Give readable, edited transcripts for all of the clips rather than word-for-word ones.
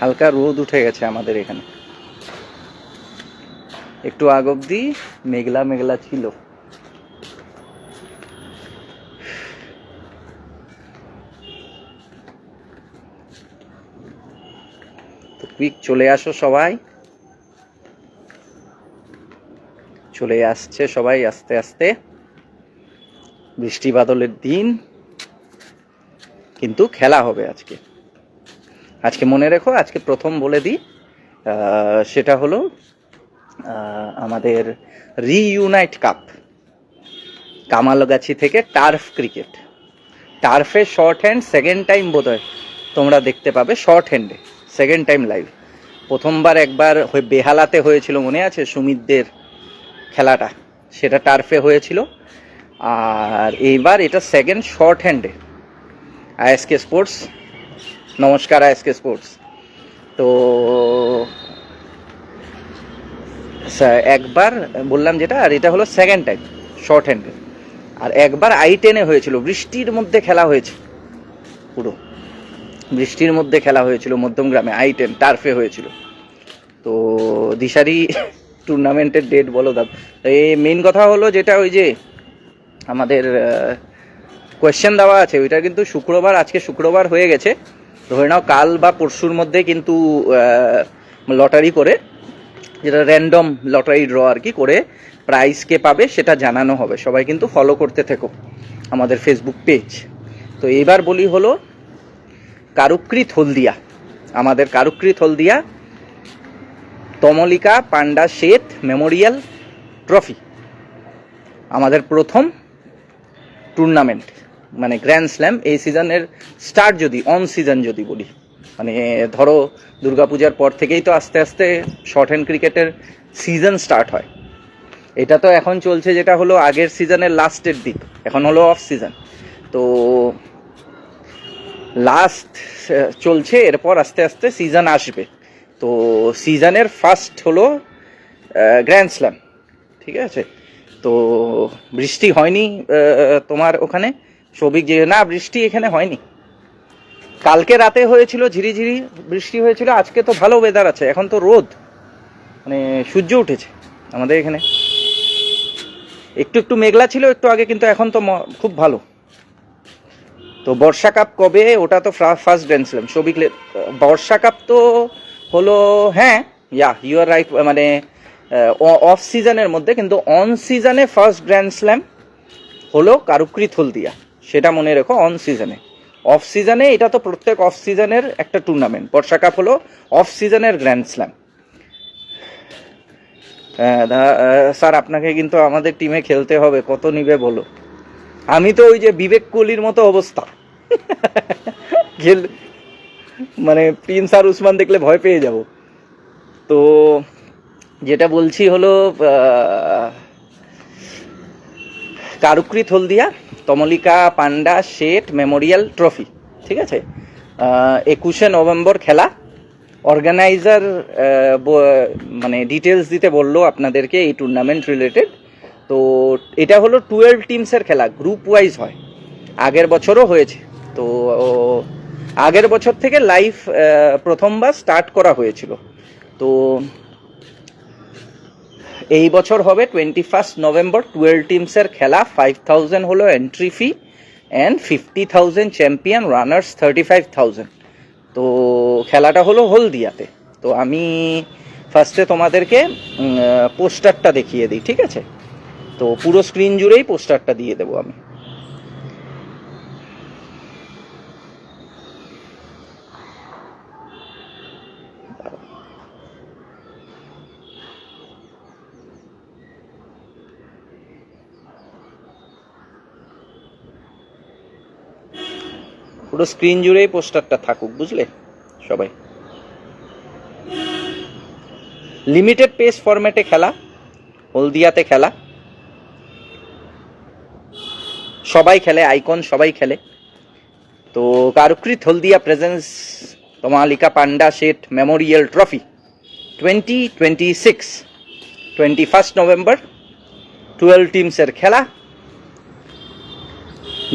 হালকা রোদ উঠে গেছে আমাদের এখানে, একটু আগ অব্দি মেঘলা মেঘলা ছিল। তো কুইক চলে আসো সবাই, চলে আসছে সবাই আস্তে আস্তে। বৃষ্টি বাদলের দিন, কিন্তু খেলা হবে আজকে। আজকে মনে রেখো, আজকে প্রথম বলে দিই, সেটা হলো আমাদের রিইউনাইট কাপ, কামালগাছি থেকে টার্ফ ক্রিকেট। টার্ফে শর্ট হ্যান্ড সেকেন্ড টাইম বোধহয় তোমরা দেখতে পাবে, শর্ট হ্যান্ডে সেকেন্ড টাইম লাইভ। প্রথমবার একবার বেহালাতে হয়েছিল, মনে আছে সুমিতদের খেলাটা, সেটা টার্ফে হয়েছিল। আর এইবার এটা সেকেন্ড শর্ট হ্যান্ডে। আইএসকে স্পোর্টস, নমস্কার আইএসকে স্পোর্টস। তো একবার বললাম যেটা, আর এটা হলো সেকেন্ড টাইম শর্ট হ্যান্ডে। আর একবার I10 হয়েছিল, বৃষ্টির মধ্যে খেলা হয়েছে, পুরো বৃষ্টির মধ্যে খেলা হয়েছিল মধ্যমগ্রামে, I10 টার্ফে হয়েছিল। তো দিশারি টুর্নামেন্টের ডেট বলো দাদা। এই মেইন কথা হলো যেটা, ওই যে আমাদের কোয়েশ্চেন দেওয়া আছে ওইটা কিন্তু শুক্রবার, আজকে শুক্রবার হয়ে গেছে, ধরে নাও কাল বা পরশুর মধ্যে কিন্তু লটারি করে, যেটা র্যান্ডম লটারি ড্র আর কি করে, প্রাইজ কে পাবে সেটা জানানো হবে। সবাই কিন্তু ফলো করতে থেকো আমাদের ফেসবুক পেজ। তো এবার বলি হলো কারুকৃত হলদিয়া, আমাদের কারুকৃত হলদিয়া তমলিকা পান্ডা শেঠ মেমোরিয়াল ট্রফি, আমাদের প্রথম টুর্নামেন্ট, মানে গ্র্যান্ড স্ল্যাম এই সিজনের স্টার্ট, যদি অন সিজন যদি বলি, মানে ধরো দুর্গাপূজার পর থেকেই তো আস্তে আস্তে শর্ট হ্যান্ড ক্রিকেটের সিজন স্টার্ট হয়। এটা তো এখন চলছে যেটা হলো আগের সিজনের লাস্টের দিক, এখন হলো অফ সিজন। তো লাস্ট চলছে, এরপর আস্তে আস্তে সিজন আসবে। তো সিজনের ফার্স্ট হলো গ্র্যান্ড স্ল্যাম, ঠিক আছে। তো বৃষ্টি হয়নি তোমার ওখানে সবিক, যে না বৃষ্টি এখানে হয়নি, কালকে রাতে হয়েছিল ঝিরিঝিরি বৃষ্টি হয়েছিল। আজকে তো ভালো ওয়েদার আছে, এখন তো রোদ, মানে সূর্য উঠেছে আমাদের এখানে। একটু একটু মেঘলা ছিল একটু আগে, কিন্তু এখন তো খুব ভালো। তো বর্ষা কাপ কবে? ওটা তো ফার্স্ট গ্র্যান্ড স্ল্যাম সবিক। বর্ষা কাপ তো হলো, হ্যাঁ ইউ আর রাইট, মানে অফ সিজনের মধ্যে, কিন্তু অন সিজনে ফার্স্ট গ্র্যান্ড স্ল্যাম হলো কারুকৃত হলদিয়া, সেটা মনে রেখো। অন সিজনে, অফ সিজনে এটা তো প্রত্যেক অফ সিজনের একটা টুর্নামেন্ট। বর্ষা কাপ হলো অফ সিজনের গ্র্যান্ড স্ল্যাম। স্যার আপনাকে কিন্তু আমাদের টিমে খেলতে হবে, কত নিবে বলো? আমি তো ওই যে বিবেক কোহলির মতো অবস্থা, মানে প্রিন্স আর উসমান দেখলে ভয় পেয়ে যাব। তো যেটা বলছি হলো কারুকৃত হলদিয়া তমলিকা পান্ডা শেঠ মেমোরিয়াল ট্রফি, ঠিক আছে। 21শে নভেম্বর খেলা। অর্গানাইজার মানে ডিটেলস দিতে বললো আপনাদেরকে এই টুর্নামেন্ট রিলেটেড। তো এটা হলো 12 টিমসের খেলা, গ্রুপ ওয়াইজ হয়, আগের বছরও হয়েছে। তো আগের বছর থেকে লাইভ প্রথমবার স্টার্ট করা হয়েছিল। তো এই বছর হবে 21 নভেম্বর 12 টিমসের খেলা। 5000 হলো entry fee and 50,000 champion, runners 35,000। তো খেলাটা হলো হলদিয়াতে। তো আমি ফার্স্টে তোমাদেরকে পোস্টারটা দেখিয়ে দিই, ঠিক আছে। তো পুরো স্ক্রিন জুড়েই পোস্টারটা দিয়ে দেবো আমি। পুরো স্ক্রিন জুড়েই পোস্টারটা থাকুক, বুঝলে সবাই। লিমিটেড পেস ফরম্যাটে খেলা, হলদিয়াতে খেলা, সবাই খেলে, আইকন সবাই খেলে। তো কারুকৃত হলদিয়া প্রেজেন্স তমালিকা পান্ডা শেঠ মেমোরিয়াল ট্রফি 2026, 21 নভেম্বর 12 টিমসের খেলা,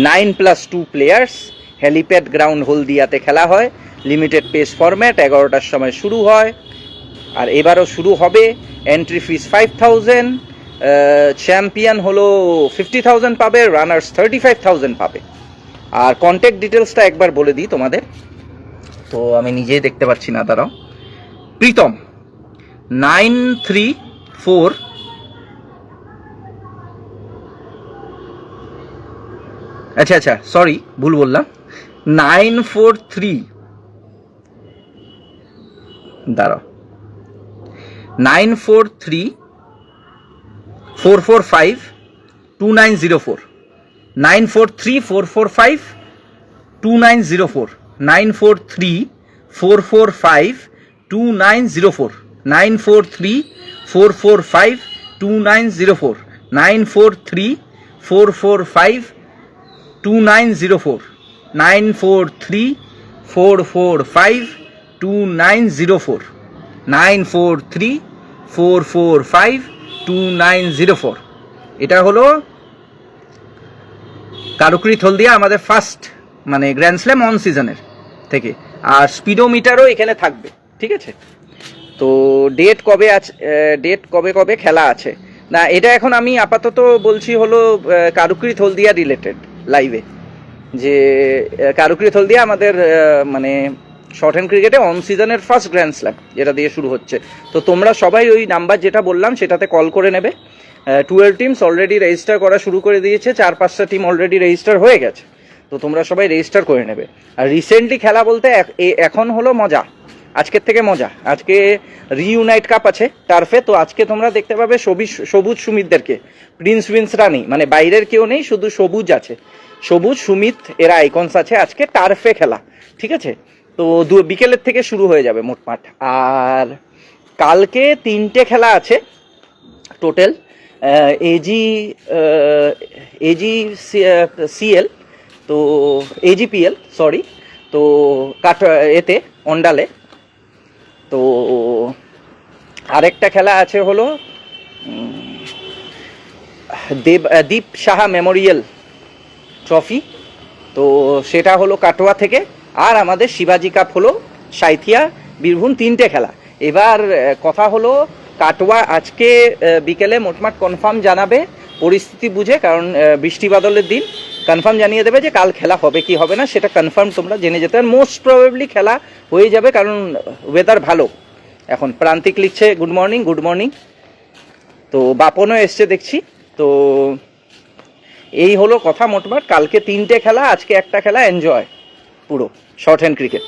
9+2 প্লেয়ার্স। হেলিপ্যাড গ্রাউন্ড হলদিয়াতে খেলা হয়। লিমিটেড পেস ফরম্যাট, 11টার সময় শুরু হয় আর এবারও শুরু হবে। এন্ট্রি ফিস 5000, চ্যাম্পিয়ন হলো 50,000 পাবে, রানার্স 35,000 পাবে। আর কন্ট্যাক্ট ডিটেলসটা একবার বলে দিই তোমাদের, তো আমি নিজেই দেখতে পাচ্ছি না, দাঁড়াও। প্রীতম 934 আচ্ছা সরি ভুল বললাম, 943 দাঁড়াও 943-445-2904, 943-445-2904, 943-445-2904, 943-445-2904, 943-445-2904, 943-445-2904, 943-445-2904। এটা হলো কারুকৃত হলদিয়া আমাদের ফার্স্ট মানে গ্র্যান্ড স্ল্যাম অন সিজনের থেকে। আর স্পিডোমিটারও এখানে থাকবে, ঠিক আছে। তো ডেট কবে আছে, ডেট কবে খেলা আছে না, এটা এখন আমি আপাতত বলছি হলো কারুকৃত হলদিয়া রিলেটেড লাইভে, যে কারুকৃত হলদিয়া আমাদের মানে শর্ট হ্যান্ড ক্রিকেটে অন সিজনের ফার্স্ট গ্র্যান্ড স্ল্যাম যেটা দিয়ে শুরু হচ্ছে। তো তোমরা সবাই ওই নাম্বার যেটা বললাম সেটাতে কল করে নেবে। 12 টিমস অলরেডি রেজিস্টার করা শুরু করে দিয়েছে, 4-5টা টিম অলরেডি রেজিস্টার হয়ে গেছে, তো তোমরা সবাই রেজিস্টার করে নেবে। আর রিসেন্টলি খেলা বলতে এখন হলো মজা, আজকের থেকে মজা। আজকে রিইউনাইট কাপ আছে টার্ফে, তো আজকে তোমরা দেখতে পাবে সবুজ সুমিতদেরকে, প্রিন্স উইন্সরা নেই, মানে বাইরের কেউ নেই, শুধু সবুজ আছে, সবুজ সুমিত এরা আইকনস আছে আজকে টার্ফে খেলা, ঠিক আছে। তো বিকেলের থেকে শুরু হয়ে যাবে মোটমাট। আর কালকে 3টে খেলা আছে টোটাল, সিএল, তো এজিপিএল সরি, তো এতে অন্ডালে। তো আরেকটা খেলা আছে হলো দীপ সাহা মেমোরিয়াল ট্রফি, তো সেটা হলো কাটোয়া থেকে। আর আমাদের শিবাজি কাপ হলো সাঁইথিয়া বীরভূম, 3টে খেলা। এবার কথা হলো কাটোয়া আজকে বিকেলে মোটমাট কনফার্ম জানাবে পরিস্থিতি বুঝে, কারণ বৃষ্টি বাদলের দিন কনফার্ম জানিয়ে দেবে যে কাল খেলা হবে কি হবে না, সেটা কনফার্ম তোমরা জেনে যেতে। আর মোস্ট প্রবাবলি খেলা হয়ে যাবে, কারণ ওয়েদার ভালো। এখন প্রান্তিক লিখছে গুড মর্নিং, তো বাপনও এসছে দেখছি। তো এই হলো কথা মোটমাট, কালকে 3টে খেলা, আজকে একটা খেলা, এনজয় পুরো শর্ট হ্যান্ড ক্রিকেট।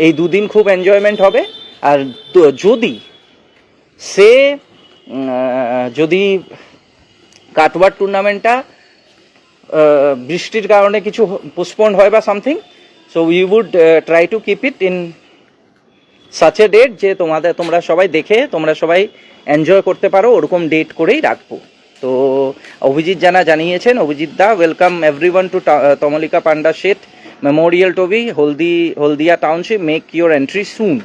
এই দুদিন খুব এনজয়মেন্ট হবে। আর যদি কাটোয়ার টুর্নামেন্টটা বৃষ্টির কারণে কিছু পোস্টপন্ড হয় বা something, so we would try to keep it in such a date যে তোমরা সবাই দেখে তোমরা সবাই এনজয় করতে পারো, ওরকম ডেট করেই রাখবো। তো অভিজিৎ জানিয়েছেন, Abhijit da welcome everyone to Tamalika Panda Sheth memorial trophy Haldia township, make your entry soon.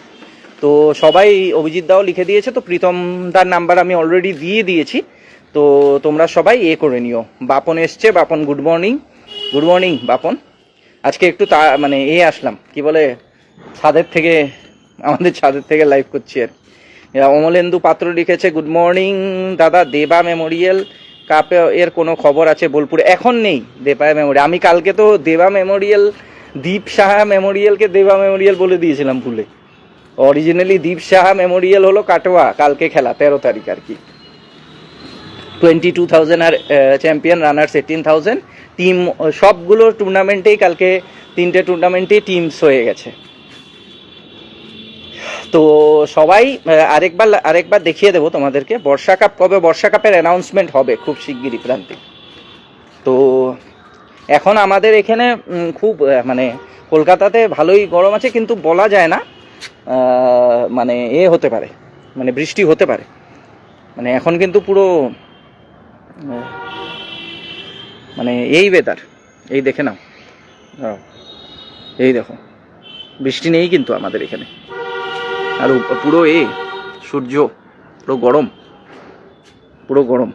তো সবাই অভিজিৎ দাও লিখে দিয়েছে, তো প্রীতম দার নাম্বার আমি অলরেডি দিয়ে দিয়েছি, তো তোমরা সবাই করে নিও। বাপন এসছে, বাপন গুড মর্নিং বাপন। আজকে একটু মানে আসলাম কি বলে আমাদের ছাদের থেকে লাইভ করছি আর। অমলেন্দু পাত্র লিখেছে গুড মর্নিং দাদা, দেবা মেমোরিয়াল কাপে এর কোনো খবর আছে বোলপুরে? এখন নেই দেবা মেমোরিয়াল, আমি কালকে তো দেবা মেমোরিয়াল, দীপ সাহা মেমোরিয়ালকে দেবা মেমোরিয়াল বলে দিয়েছিলাম ভুলে। অরিজিনালি দীপ সাহা মেমোরিয়াল হলো কাটোয়া, কালকে খেলা 13 তারিখ আর কি। 22,000 আর চ্যাম্পিয়ন, রানার্স 18,000। টিম সবগুলো টুর্নামেন্টেই কালকে 3টে টুর্নামেন্টেই টিমস হয়ে গেছে। তো সবাই আরেকবার দেখিয়ে দেবো তোমাদেরকে বর্ষা কাপ কবে, বর্ষা কাপের অ্যানাউন্সমেন্ট হবে খুব শিগগিরই প্রান্তিক। তো এখন আমাদের এখানে খুব মানে কলকাতাতে ভালোই গরম আছে, কিন্তু বলা যায় না, মানে হতে পারে, মানে বৃষ্টি হতে পারে, মানে এখন কিন্তু পুরো মানে এই ওয়েদার, এই দেখে নাও, এই দেখো বৃষ্টি নেই কিন্তু আমাদের এখানে। আর পুরো সূর্য পুরো গরম।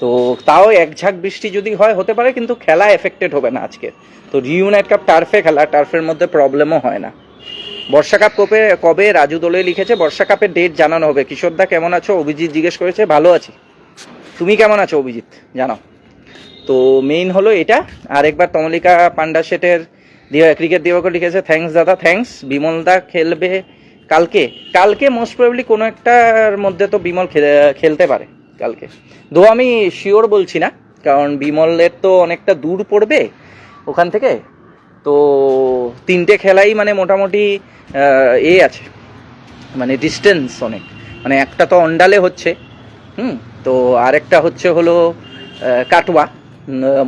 তো তাও এক ঝাঁক বৃষ্টি যদি হয় হতে পারে, কিন্তু খেলা এফেক্টেড হবে না আজকে। তো রিউনাইট কাপ টার্ফে খেলা, টার্ফের মধ্যে প্রবলেমও হয় না। বর্ষা কাপ কবে কবে রাজু দোলে লিখেছে, বর্ষা কাপের ডেট জানানো হবে। কিশোরদা কেমন আছো, অভিজিৎ জিজ্ঞেস করেছে। ভালো আছি, তুমি কেমন আছো অভিজিৎ জানাও। তো মেইন হলো এটা। আর একবার তমলিকা পান্ডা শেটের ক্রিকেট দিবকর লিখেছে, থ্যাঙ্কস দাদা থ্যাঙ্কস। বিমলদা খেলবে কালকে? কালকে মোস্ট প্রবাবলি কোনো একটার মধ্যে তো বিমল খেলতে পারে কালকে, দো আমি শিওর বলছি না, কারণ বিমলের তো অনেকটা দূর পড়বে ওখান থেকে। তো তিনটে খেলাই মানে মোটামুটি আছে, মানে ডিস্টেন্স অনেক, মানে একটা তো অন্ডালে হচ্ছে, তো আরেকটা হচ্ছে হলো কাটোয়া,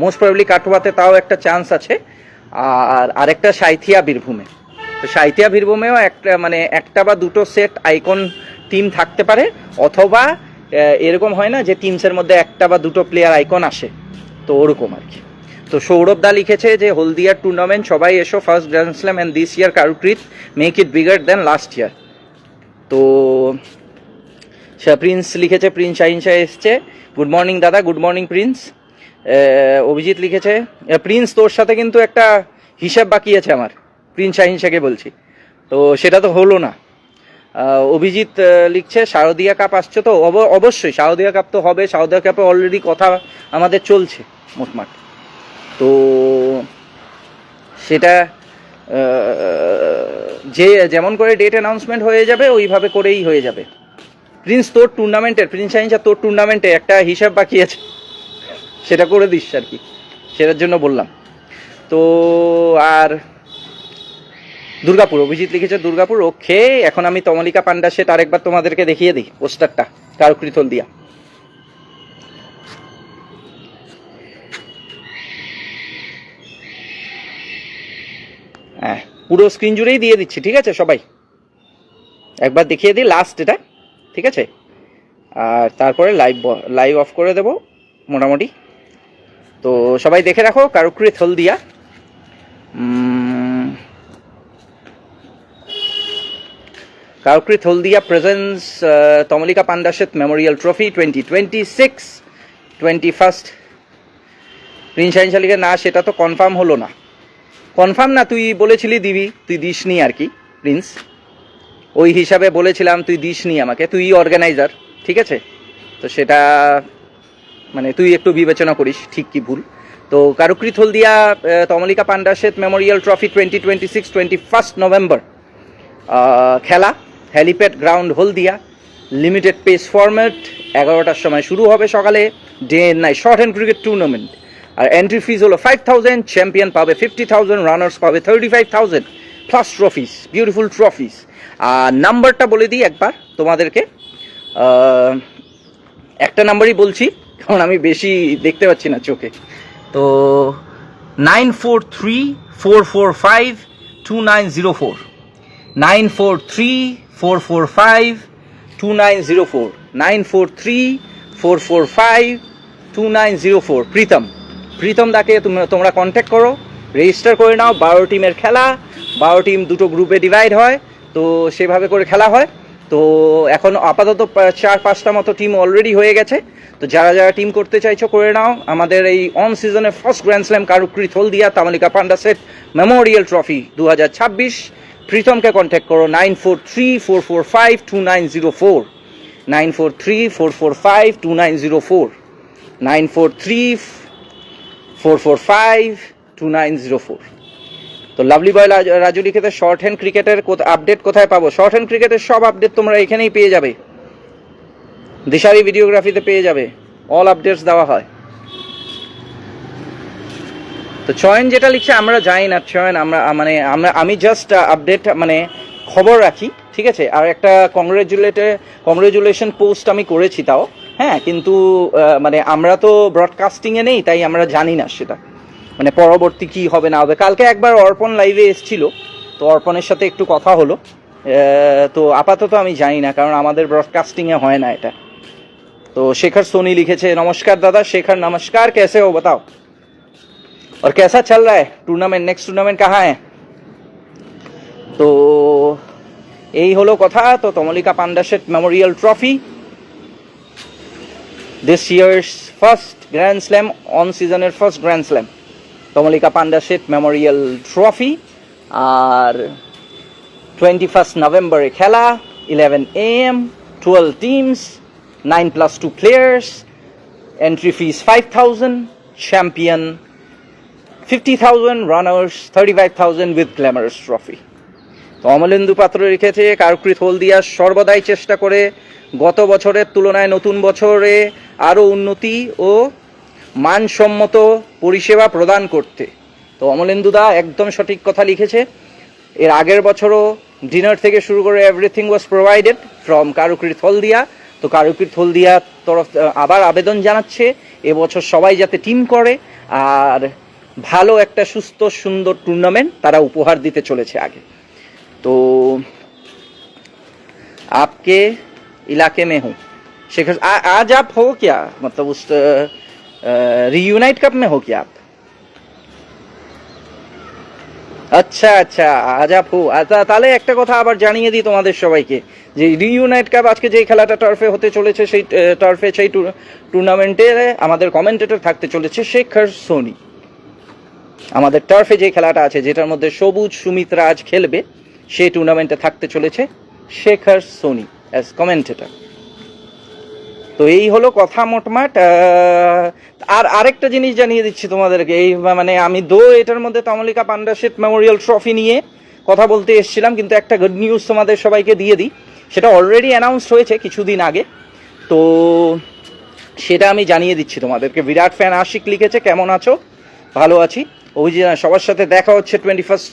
মোস্ট প্রবাবলি কাটোয়াতে তাও একটা চান্স আছে, আর আরেকটা সাঁইথিয়া বীরভূমে। তো সাঁইথিয়া বীরভূমেও একটা মানে একটা বা দুটো সেট আইকন টিম থাকতে পারে, অথবা এরকম হয় না যে টিমসের মধ্যে একটা বা দুটো প্লেয়ার আইকন আসে, তো ওরকম আর কি। তো সৌরভ দা লিখেছে যে হলদিয়ার টুর্নামেন্ট সবাই এসো, first grand slam and this year Karukrit make it bigger then last year. তো প্রিন্স লিখেছে, প্রিন্স শাহিনশাহ এসছে, গুড মর্নিং দাদা। Good morning Prince. অভিজিৎ লিখেছে, প্রিন্স তোর সাথে কিন্তু একটা হিসাব বাকি আছে আমার, প্রিন্স শাহিনশাহকে বলছি, তো সেটা তো হলো না। অভিজিৎ লিখছে শারদীয়া কাপ আসছে তো, অবশ্যই শারদীয়া কাপ তো হবে, শারদীয়া কাপে অলরেডি কথা আমাদের চলছে মোটমাট, তো সেটা যে যেমন করে ডেট অ্যানাউন্সমেন্ট হয়ে যাবে ওইভাবে করেই হয়ে যাবে। প্রিন্স তোর টুর্নামেন্টের, প্রিন্স শাহিনশা তোর টুর্নামেন্টে একটা হিসাব বাকি আছে, সেটা করে দিস আর কি, সেটার জন্য বললাম। তো আর দুর্গাপুর, অভিজিৎ লিখেছে দুর্গাপুর, ওকে। এখন আমি তমলিকা পান্ডা সেট আরেকবার তোমাদেরকে দেখিয়ে দিই, পোস্টারটা কারুকৃত হলদিয়া। হ্যাঁ, পুরো স্ক্রিন জুড়েই দিয়ে দিচ্ছি, ঠিক আছে সবাই একবার দেখিয়ে দিই লাস্ট এটা, ঠিক আছে। আর তারপরে লাইভ অফ করে দেব মোটামুটি। তো সবাই দেখে রাখো, Karukrit Haldia. Karukrit Haldia presents Tamalika Panda Seth memorial trophy 2026 21st। Prince Shahinshah লিখে, না সেটা তো কনফার্ম হলো না। কনফার্ম না, তুই বলেছিলি দিবি, তুই দিসনি আর কি প্রিন্স, ওই হিসাবে বলেছিলাম, তুই দিসনি আমাকে, তুই অর্গানাইজার, ঠিক আছে। তো সেটা মানে তুই একটু বিবেচনা করিস ঠিক কি ভুল। তো Karukrit Haldia Tamalika Panda Seth memorial trophy 2026 21st November খেলা, helipad ground Haldia, limited pace format, 11টার সময় শুরু হবে সকালে, day and night short hand cricket tournament. আর এন্ট্রি ফিজ হলো 5000, চ্যাম্পিয়ন পাবে 50,000, রানার্স পাবে 35,000 প্লাস ট্রফিস, বিউটিফুল ট্রফিস। আর নাম্বারটা বলে দিই একবার তোমাদেরকে, একটা নাম্বারই বলছি কারণ আমি বেশি দেখতে পাচ্ছি না চোখে। তো 9434452904, 9434452904, 9434452904। প্রীতম দাকে তোমরা কন্ট্যাক্ট করো, রেজিস্টার করে নাও। 12 টিমের খেলা, 12 টিম দুটো গ্রুপে ডিভাইড হয়, তো সেভাবে করে খেলা হয়। তো এখন আপাতত 4-5টা মতো টিম অলরেডি হয়ে গেছে। তো যারা যারা টিম করতে চাইছো করে নাও। আমাদের এই অন সিজনের first grand slam কারুকৃত Haldia Tamalika Panda Seth memorial trophy 2026। প্রীতমকে contact করো 9434452904, 9434452904, 9434452904। তো লাভলি বয় রাজু লিখেতে শর্ট হ্যান্ড ক্রিকেটের আপডেট কোথায় পাবো? শর্ট হ্যান্ড ক্রিকেটের সব আপডেট তোমরা এখানেই পেয়ে যাবে, দিশারি ভিডিওগ্রাফিতে পেয়ে যাবে, অল আপডেটস দেওয়া হয়। তো চয়ন যেটা লিখছে আমরা জানি না, চয়ন আমি জাস্ট আপডেট মানে খবর রাখি, ঠিক আছে। আর একটা কংগ্রেচুলেশন পোস্ট আমি করেছি তাও, হ্যাঁ, কিন্তু মানে আমরা তো ব্রডকাস্টিংয়ে নেই, তাই আমরা জানি না সেটা মানে পরবর্তী কি হবে না হবে। কালকে একবার অর্পণ লাইভে এসেছিল, তো অর্পণের সাথে একটু কথা হলো, তো আপাতত আমি জানি না, কারণ আমাদের ব্রডকাস্টিংয়ে হয় না এটা। तो शेखर सोनी लिखे छे, नमस्कार दादा। शेखर नमस्कार, कैसे हो बताओ और कैसा चल रहा है टूर्नामेंट? नेक्स्ट टूर्नामेंट कहाँ है? तो यही हलो कथा। तो Tamalika Panda Seth memorial trophy this year's first grand slam on সিজনের first grand slam Tamalika Panda Sheth memorial trophy. আর 21 নভেম্বরে খেলা, 11 AM, 12 teams, 9+2 players, entry fees 5,000, champion 50,000, runners 35,000 with glamorous trophy। তো অমলেন্দু পাত্র রেখেছে কারুকৃত হলদিয়া সর্বদাই চেষ্টা করে গত বছরের তুলনায় নতুন বছরে আরও উন্নতি ও মানসম্মত পরিষেবা প্রদান করতে। তো অমলেন্দুদা একদম সঠিক কথা লিখেছে। এর আগের বছরও ডিনার থেকে শুরু করে everything was provided from কারুকৃত Haldia. তো কারুকৃত হলদিয়ার তরফ আবার আবেদন জানাচ্ছে এবছর সবাই যাতে টিম করে আর ভালো একটা সুস্থ সুন্দর টুর্নামেন্ট তারা উপহার দিতে চলেছে আগে। तो आपके इलाके में हूँ शेखर, आज आप हो क्या, मतलब उस रीयूनाइट कप में हो क्या आप? আচ্ছা আচ্ছা, আজ আপ হো। তাহলে একটা কথা আবার জানিয়ে দিই তোমাদের সবাইকে যে রিইউনাইট কাপ আজকে যে খেলাটা টার্ফে হতে চলেছে সেই টার্ফে সেই টুর্নামেন্টে আমাদের কমেন্টেটর থাকতে চলেছে শেখর সোনি। আমাদের টার্ফে যে খেলাটা আছে যেটার মধ্যে সবুজ সুমিত রাজ খেলবে সেই টুর্নামেন্টে থাকতে চলেছে শেখর সোনি অ্যাজ কমেন্টেটর। তো এই হলো কথা মোটমাট। আর আরেকটা জিনিস জানিয়ে দিচ্ছি তোমাদেরকে, এই মানে আমি এটার মধ্যে তমলিকা পান্ডা শেঠ মেমোরিয়াল ট্রফি নিয়ে কথা বলতে এসেছিলাম, কিন্তু একটা গুড নিউজ তোমাদের সবাইকে দিয়ে দিই। সেটা অলরেডি অ্যানাউন্স হয়েছে কিছুদিন আগে, তো সেটা আমি জানিয়ে দিচ্ছি তোমাদেরকে। বিরাট ফ্যান আশিক লিখেছে কেমন আছো, ভালো আছি অভিজিৎ, সবার সাথে দেখা হচ্ছে 21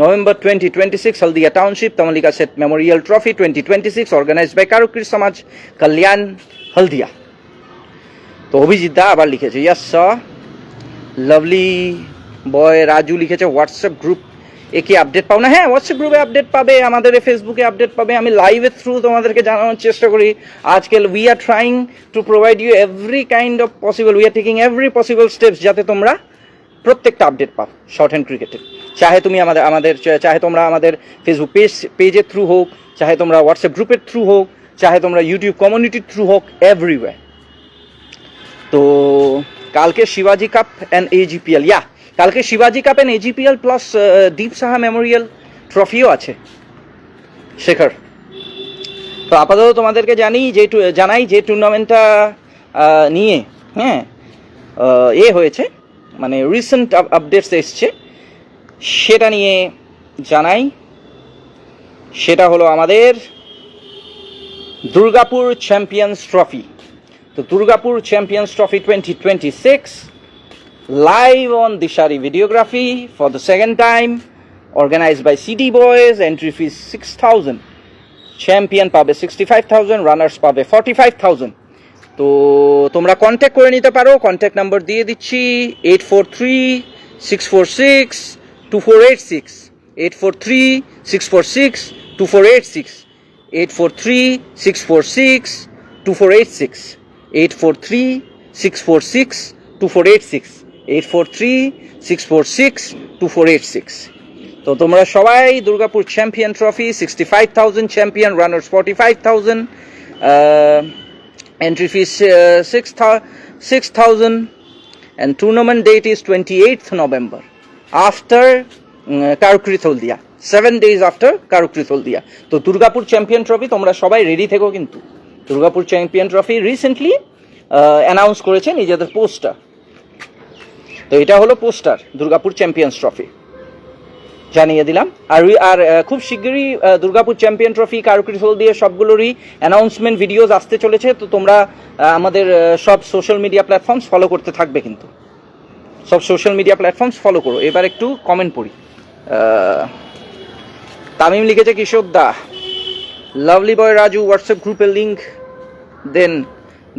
November 2026 Haldia township Tamalika Sheth memorial trophy 2026 organised by Karukrit Samaj Kalyan হলদিয়া। তো অভিজিৎ দা আবার লিখেছে ইয়াস লাভলি বয়। রাজু লিখেছে হোয়াটসঅ্যাপ গ্রুপ এ কি আপডেট পাও না? হ্যাঁ, হোয়াটসঅ্যাপ গ্রুপে আপডেট পাবে, আমাদের ফেসবুকে আপডেট পাবে। আমি লাইভের থ্রু তোমাদেরকে জানানোর চেষ্টা করি। আজকাল we are trying to provide you every kind of possible, we are taking every possible steps যাতে তোমরা প্রত্যেকটা আপডেট পাও শর্ট হ্যান্ড ক্রিকেটে। চাহে তুমি চাহে তোমরা আমাদের ফেসবুক পেজের থ্রু হোক, চাহে তোমরা হোয়াটসঅ্যাপ গ্রুপের থ্রু হোক, চাহে তোমরা ইউটিউব কমিউনিটির থ্রু হোক, এভরিওয়্যার। তো কালকে শিবাজি কাপ অ্যান্ড এজিপিএল, কালকে শিবাজি cup and AGPL plus Deep Saha memorial ট্রফিও আছে শেখর। তো আপাতত তোমাদেরকে জানাই যে টুর্নামেন্টটা নিয়ে হয়েছে, মানে রিসেন্ট আপডেটস এসছে সেটা নিয়ে জানাই। সেটা হলো আমাদের দুর্গাপুর চ্যাম্পিয়ন্স ট্রফি। তো Durgapur champions trophy 2026 live on Dishari videography for the second time, organized by CD Boys. Entry fees 6,000, champion পাবে 65,000, runners পাবে 45,000। তো তোমরা কন্ট্যাক্ট করে নিতে পারো, কন্ট্যাক্ট নাম্বার দিয়ে দিচ্ছি 8436462486, 8436462486, 8436462486, 8436462486, 8436462486। তো তোমরা সবাই Durgapur champion trophy 65,000, champion runners 45,000, entry fees 6,000 and tournament date is 28th November after Karukrit Haldia, 7 days after Karukrit Haldia. তো দুর্গাপুর চ্যাম্পিয়ন ট্রফি তোমরা সবাই রেডি থেকো, কিন্তু Durgapur champion trophy recently announce করেছে নিজেদের পোস্টার। তো এটা হলো পোস্টার দুর্গাপুর চ্যাম্পিয়ন্স ট্রফি, জানিয়ে দিলাম। আর খুব শিগগিরই দুর্গাপুর চ্যাম্পিয়ন ট্রফি কারুকৃত হলদিয়া সবগুলোরই অ্যানাউন্সমেন্ট ভিডিওস আসতে চলেছে। তো তোমরা আমাদের সব সোশ্যাল মিডিয়া প্ল্যাটফর্মস ফলো করতে থাকবে, কিন্তু সব সোশ্যাল মিডিয়া প্ল্যাটফর্মস ফলো করো। এবার একটু কমেন্ট পড়ি। তামিম লিখেছে কিশোর দা, লাভলি বয় রাজু, হোয়াটসঅ্যাপ গ্রুপের লিঙ্ক দেন।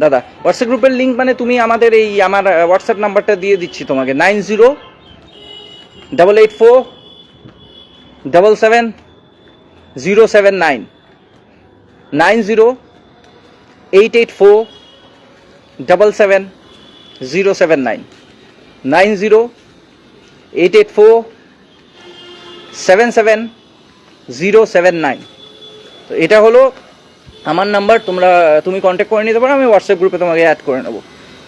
দাদা হোয়াটসঅ্যাপ গ্রুপের লিঙ্ক মানে তুমি আমাদের আমার হোয়াটসঅ্যাপ নাম্বারটা দিয়ে দিচ্ছি তোমাকে, 9088477079, 9088477079, 9088477079। তো এটা হলো আমার নাম্বার, তুমি কন্ট্যাক্ট করে নিতে পারো, আমি হোয়াটসঅ্যাপ গ্রুপে তোমাকে অ্যাড করে নেবো।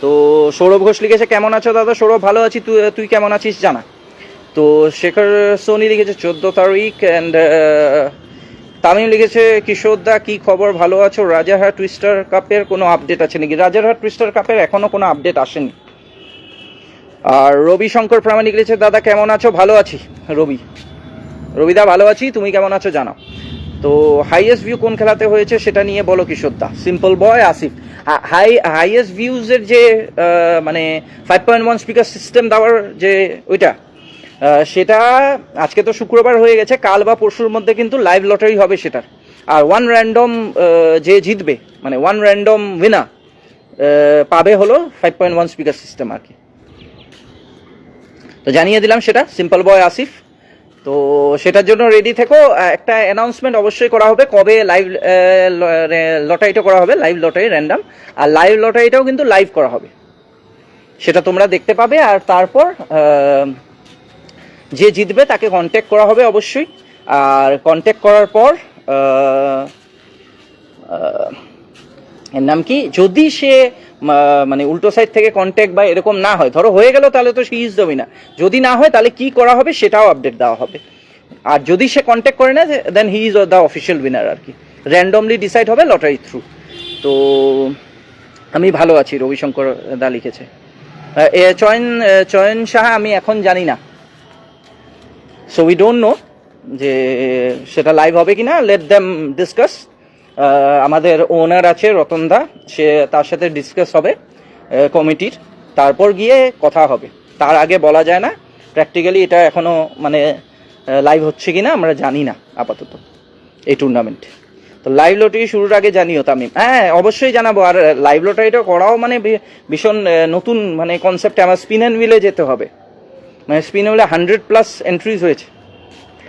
তো সৌরভ ঘোষ লিখেছে কেমন আছো দাদা? সৌরভ ভালো আছি, তুই কেমন আছিস জানা। তো শেখর সোনি লিখেছে 14 তারিখ। অ্যান্ড তামিম লিখেছে কিশোরদা কি খবর, ভালো আছো? রাজারহাট টুইস্টার কাপের কোনো আপডেট আছে নাকি? রাজারহাট টুইস্টার কাপের এখনো কোনো আপডেট আসেনি। আর রবি শঙ্কর প্রামাণিক লিখেছে দাদা কেমন আছো? ভালো আছি রবিদা, ভালো আছি, তুমি কেমন আছো জানাও। তো হাইয়েস্ট ভিউ কোন খেলাতে হয়েছে সেটা নিয়ে বলো কিশোরদা। সিম্পল বয় আসিফ। হাইয়েস্ট ভিউজের যে মানে 5.1 স্পিকার সিস্টেম দেওয়ার যে ওইটা, সেটা আজকে তো শুক্রবার হয়ে গেছে, কাল বা পরশুর মধ্যে কিন্তু লাইভ লটারি হবে সেটার। আর ওয়ান র্যান্ডম যে জিতবে, মানে ওয়ান র্যান্ডম উইনার পাবে হলো 5.1 স্পিকার সিস্টেম আর কি। তো জানিয়ে দিলাম সেটা, সিম্পল বয় আসিফ। তো সেটার জন্য রেডি থেকো। একটা অ্যানাউন্সমেন্ট অবশ্যই করা হবে কবে লাইভ লটারিটা করা হবে, লাইভ লটারি র্যান্ডাম। আর লাইভ লটারিটাও কিন্তু লাইভ করা হবে, সেটা তোমরা দেখতে পাবে। আর তারপর যে জিতবে তাকে কন্ট্যাক্ট করা হবে অবশ্যই। আর কন্ট্যাক্ট করার পর এর নাম কি, যদি সে মানে উল্টো সাইড থেকে কন্ট্যাক্ট বা এরকম না হয়, ধরো হয়ে গেল তাহলে তো সে ইজ দ্য উইনার। যদি না হয় তাহলে কি করা হবে সেটাও আপডেট দেওয়া হবে। আর যদি সে কন্ট্যাক্ট করে না, then he is the official winner আর কি। র্যান্ডমলি ডিসাইড হবে লটারি থ্রু। তো আমি ভালো আছি, রবিশঙ্কর দা লিখেছে। চয়ন সাহা আমি এখন জানি না, সো উই ডোন্ট নো যে সেটা লাইভ হবে কিনা। Let them discuss. আমাদের ওনার আছে রতন দা, সে তার সাথে ডিসকাস হবে কমিটির, তারপর গিয়ে কথা হবে। তার আগে বলা যায় না। প্র্যাকটিক্যালি এটা এখনো মানে লাইভ হচ্ছে কিনা আমরা জানি না আপাতত এই টুর্নামেন্ট। তো লাইভ লটারি শুরুর আগে জানিও তামিম। হ্যাঁ অবশ্যই জানাবো। আর লাইভ লটারিটা করাও মানে ভীষণ নতুন মানে কনসেপ্ট। আমার স্পিন অ্যান্ড হুইলে যেতে হবে, মানে স্পিন অ্যান্ড হুইলে 100+ এন্ট্রিজ হয়েছে,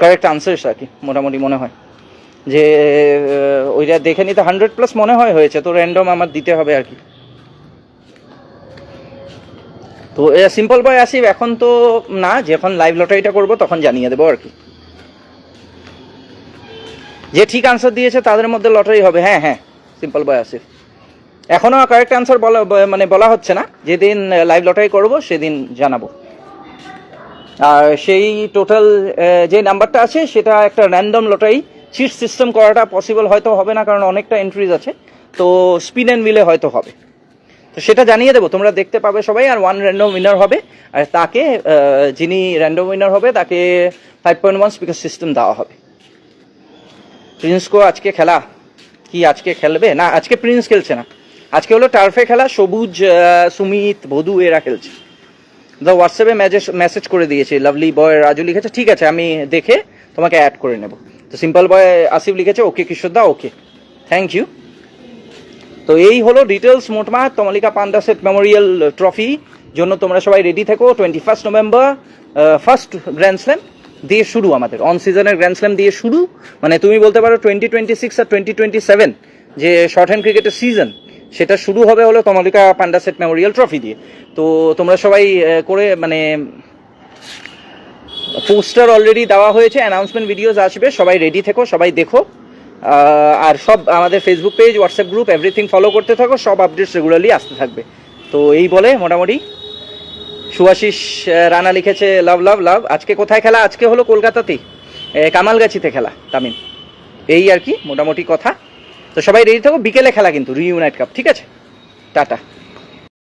কারেক্ট আনসার্স আর কি। মোটামুটি মনে হয় যে ওইটা দেখে নিতে 100+ মনে হয় হয়েছে। তো র্যান্ডম আমার দিতে হবে আর কি। তো সিম্পল বয় আসিফ এখন তো না, যখন লাইভ লটারিটা করবো তখন জানিয়ে দেবো আর কি। যে ঠিক আনসার দিয়েছে তাদের মধ্যে লটারি হবে। হ্যাঁ হ্যাঁ, সিম্পল বয় আসিফ এখনো কারেক্ট আনসার বলা হচ্ছে না। যেদিন লাইভ লটারি করবো সেদিন জানাবো। আর সেই টোটাল যে নাম্বারটা আছে সেটা একটা র্যান্ডম লটারি, চিট সিস্টেম করাটা পসিবল হয়তো হবে না, কারণ অনেকটা এন্ট্রিজ আছে। তো স্পিন অ্যান্ড হুইলে হয়তো হবে। তো সেটা জানিয়ে দেবো, তোমরা দেখতে পাবে সবাই। আর ওয়ান র্যান্ডম উইনার হবে, আর তাকে যিনি র্যান্ডম উইনার হবে তাকে 5.1 স্পিকার সিস্টেম দেওয়া হবে। প্রিন্সকো আজকে খেলা কি, আজকে খেলবে না? আজকে প্রিন্স খেলছে না, আজকে হলো টার্ফে খেলা। সবুজ, সুমিত, বধু এরা খেলছে। দা হোয়াটসঅ্যাপে মেসেজ করে দিয়েছে। লাভলি বয় রাজু লিখেছে ঠিক আছে, আমি দেখে তোমাকে অ্যাড করে নেব। তো সিম্পল বয় আসিফ লিখেছে ওকে কিশোরদা, ওকে, থ্যাংক ইউ। তো এই হলো ডিটেলস মোটমাট তমালিকা পান্ডা সেট মেমোরিয়াল ট্রফি জন্য। তোমরা সবাই রেডি থেকো। 21 নভেম্বর ফার্স্ট গ্র্যান্ড স্ল্যাম দিয়ে শুরু, আমাদের অন সিজনের গ্র্যান্ড স্ল্যাম দিয়ে শুরু। মানে তুমি বলতে পারো 2026 আর 2027 যে শর্ট হ্যান্ড ক্রিকেটের সিজন, সেটা শুরু হবে হলো তমালিকা পান্ডা সেট মেমোরিয়াল ট্রফি দিয়ে। তো তোমরা সবাই করে মানে পোস্টার অলরেডি দেওয়া হয়েছে, অ্যানাউন্সমেন্ট ভিডিওস আসবে, সবাই রেডি থেকো, সবাই দেখো। আর সব আমাদের Facebook page, WhatsApp group, everything follow করতে থাকো, সব আপডেটস রেগুলারলি আসতে থাকবে। তো এই বলে মোটামুটি সুভাশিস রানা লিখেছে লাভ লাভ লাভ। আজকে কোথায় খেলা? আজকে হলো কলকাতাতেই, কামালগাছিতে খেলা তামিম। এই আর কি মোটামুটি কথা। তো সবাই রেডি থাকো, বিকেলে খেলা কিন্তু রিইউনাইট কাপ। ঠিক আছে, টাটা।